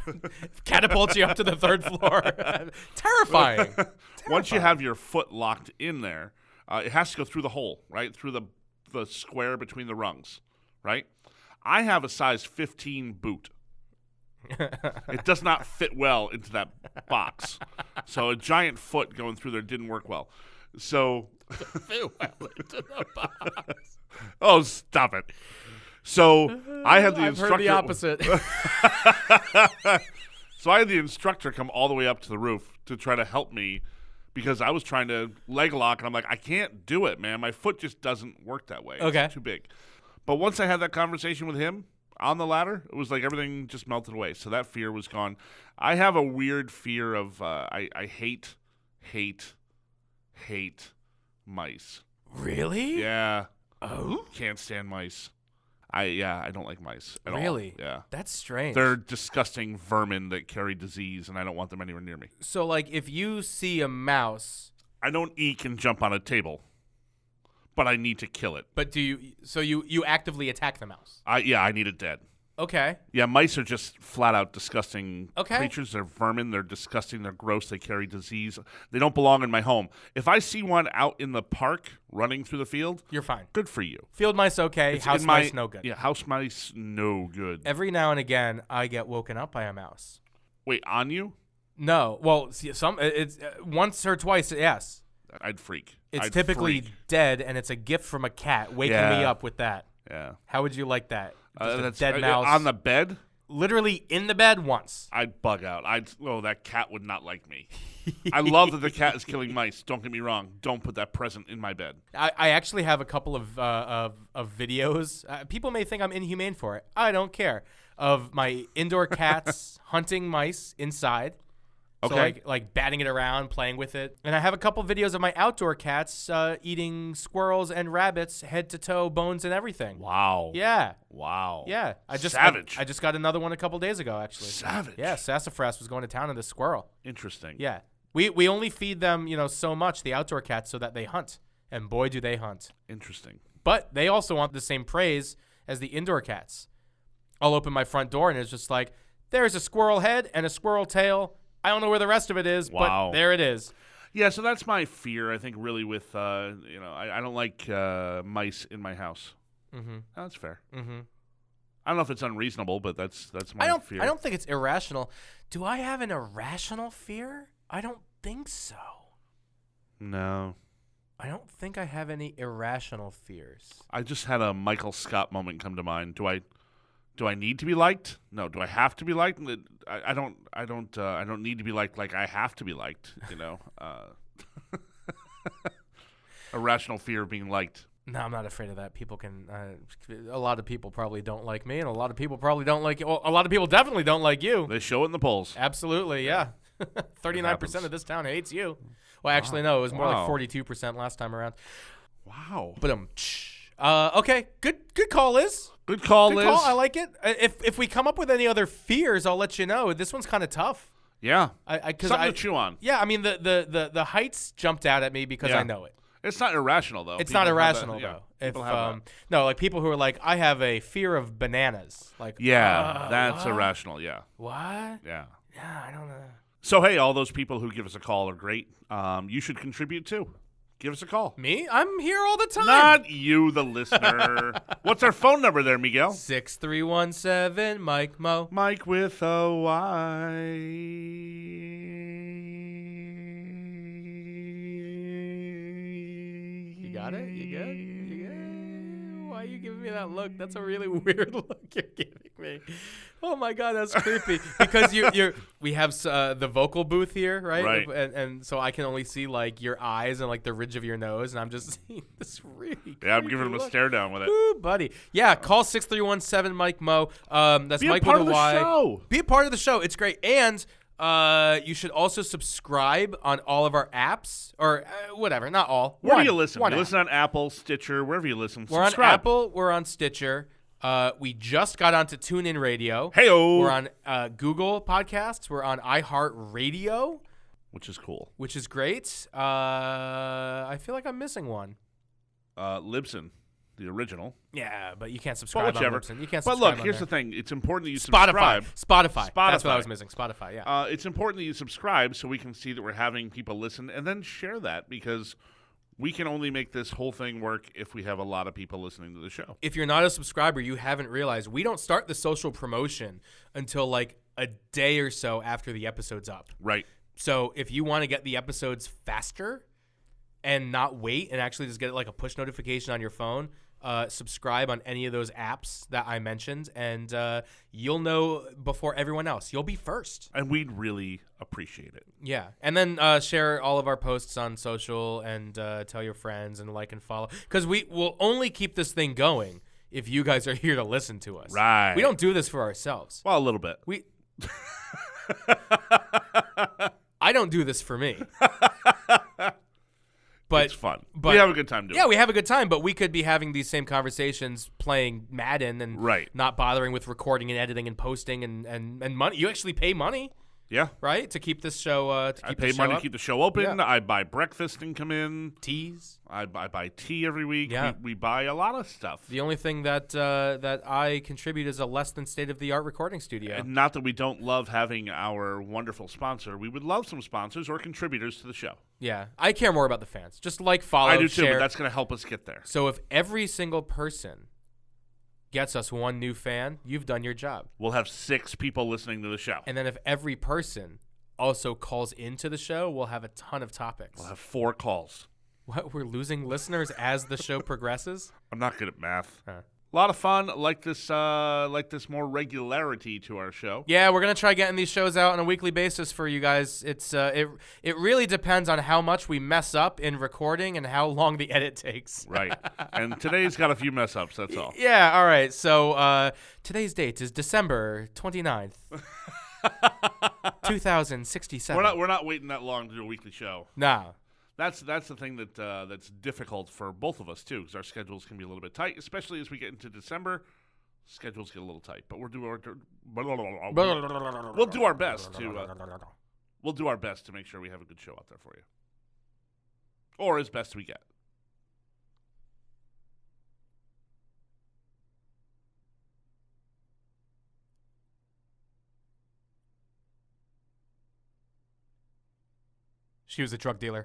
catapult you up to the 3rd floor. Terrifying. Once you have your foot locked in there, it has to go through the hole, right? Through the square between the rungs, right? I have a size 15 boot. It does not fit well into that box. So a giant foot going through there didn't work well. So Fit well into the box. oh, stop it. So I had the I've instructor. heard the opposite. So I had the instructor come all the way up to the roof to try to help me because I was trying to leg lock, and I'm like, I can't do it, man. My foot just doesn't work that way. Okay. It's too big. But once I had that conversation with him on the ladder, it was like everything just melted away. So that fear was gone. I have a weird fear of I hate mice. Really? Yeah. Oh. Can't stand mice. I don't like mice at all. Really? Yeah. That's strange. They're disgusting vermin that carry disease, and I don't want them anywhere near me. So, like, if you see a mouse, I don't eek and jump on a table, but I need to kill it. but do you? So you actively attack the mouse? I need it dead. Okay. Yeah, mice are just flat out disgusting Okay. creatures. They're vermin. They're disgusting. They're gross. They carry disease. They don't belong in my home. If I see one out in the park running through the field, You're fine. good for you. Field mice, okay. It's House in my- mice, no good. Yeah, house mice, no good. Every now and again, I get woken up by a mouse. Wait, on you? No. Well, see, it's once or twice, yes. I'd freak. It's I'd typically freak. dead, and it's a gift from a cat waking me Yeah. up with that. Yeah. How would you like that? Just a That's- dead mouse. on the bed. Literally in the bed once. I'd bug out. That cat would not like me. I love that the cat is killing mice. Don't get me wrong. Don't put that present in my bed. I actually have a couple of videos. People may think I'm inhumane for it. I don't care. Of my indoor cats hunting mice inside. So Okay. like batting it around, playing with it. And I have a couple videos of my outdoor cats eating squirrels and rabbits, head to toe, bones and everything. Wow. Yeah. Wow. Yeah. Savage. I just got another one a couple days ago, actually. Savage. Yeah, Sassafras was going to town on this squirrel. Interesting. Yeah. We only feed them, so much, the outdoor cats, so that they hunt. And boy, do they hunt. Interesting. But they also want the same praise as the indoor cats. I'll open my front door and it's just like, there's a squirrel head and a squirrel tail. I don't know where the rest of it is, Wow. but there it is. Yeah, so that's my fear, I think, really with, I don't like mice in my house. Mm-hmm. That's fair. Mm-hmm. I don't know if it's unreasonable, but that's my fear. I don't think it's irrational. Do I have an irrational fear? I don't think so. No. I don't think I have any irrational fears. I just had a Michael Scott moment come to mind. Do I need to be liked? No. Do I have to be liked? I don't need to be liked like I have to be liked, Irrational fear of being liked. No, I'm not afraid of that. People can. A lot of people probably don't like me, and a lot of people probably don't like you. Well, a lot of people definitely don't like you. They show it in the polls. Absolutely, yeah. 39% of this town hates you. Well, actually, no. It was more Wow. like 42% last time around. Wow. But okay. Good call, Liz. Good call, Good Liz. call. I like it. If we come up with any other fears, I'll let you know. This one's kind of tough. Yeah. Something to chew on. Yeah, I mean the heights jumped out at me because Yeah. I know it. It's not irrational, though. It's People not have irrational that, yeah. though. If People have that. no, like people who are like, I have a fear of bananas. Like, Yeah, that's what? irrational, yeah. What? Yeah. Yeah, I don't know. So, hey, all those people who give us a call are great. You should contribute, too. Give us a call. Me? I'm here all the time. Not you, the listener. What's our phone number there, Miguel? 6317 Mike Mo. Mike with a Y. You got it? You good? You good? Why are you giving me that look? That's a really weird look you're giving me. Oh my god, that's creepy. Because we have the vocal booth here, right? Right. And so I can only see like your eyes and like the ridge of your nose, and I'm just seeing this really. Yeah, I'm creepy giving him a look. stare down with it. Ooh, buddy. Yeah, call 6317 Mike Mo. That's Be Mike a part with of a the Y. show. Be a part of the show. It's great. And you should also subscribe on all of our apps or whatever. Not all. Where One. do you listen? One You app. listen on Apple, Stitcher, wherever you listen. We're Subscribe. on Apple. We're on Stitcher. We just got onto TuneIn Radio. Hey-o. We're on Google Podcasts. We're on iHeartRadio, Which is cool. which is great. I feel like I'm missing one. Libsyn, the original. Yeah, but you can't But subscribe whichever. on Libsyn. You can't But subscribe look, on here's there. the thing. It's important that you Spotify. subscribe. Spotify. That's what I Spotify. was missing. Spotify, yeah. It's important that you subscribe so we can see that we're having people listen and then share that because we can only make this whole thing work if we have a lot of people listening to the show. If you're not a subscriber, you haven't realized we don't start the social promotion until like a day or so after the episode's up. Right. So if you want to get the episodes faster and not wait and actually just get like a push notification on your phone, subscribe on any of those apps that I mentioned, and you'll know before everyone else. You'll be first. And we'd really appreciate it. Yeah. And then share all of our posts on social and tell your friends and like and follow. Because we will only keep this thing going if you guys are here to listen to us. Right. We don't do this for ourselves. Well, a little bit. I don't do this for me. But it's fun. But, we have a good time doing it. Yeah, we have a good time, but we could be having these same conversations playing Madden and not bothering with recording and editing and posting and money. You actually pay money. Yeah. Right? To keep this show I pay money to keep the show open. Yeah. I buy breakfast and come in. Teas. I buy tea every week. Yeah. We buy a lot of stuff. The only thing that I contribute is a less than state-of-the-art recording studio. And not that we don't love having our wonderful sponsor. We would love some sponsors or contributors to the show. Yeah. I care more about the fans. Just like, follow, I do too, share. but that's going to help us get there. So if every single person gets us one new fan, you've done your job. We'll have 6 people listening to the show. And then if every person also calls into the show, we'll have a ton of topics. We'll have 4 calls. What? We're losing listeners as the show progresses? I'm not good at math. Huh. A lot of fun. Like this more regularity to our show. Yeah, we're gonna try getting these shows out on a weekly basis for you guys. It's it really depends on how much we mess up in recording and how long the edit takes. Right. And today's got a few mess ups. That's all. Yeah. All right. So today's date is December 29th. 2067. We're not waiting that long to do a weekly show. Nah. That's the thing that's difficult for both of us too, because our schedules can be a little bit tight, especially as we get into December. Schedules get a little tight, but we'll do our best to make sure we have a good show out there for you, or as best we get. She was a drug dealer.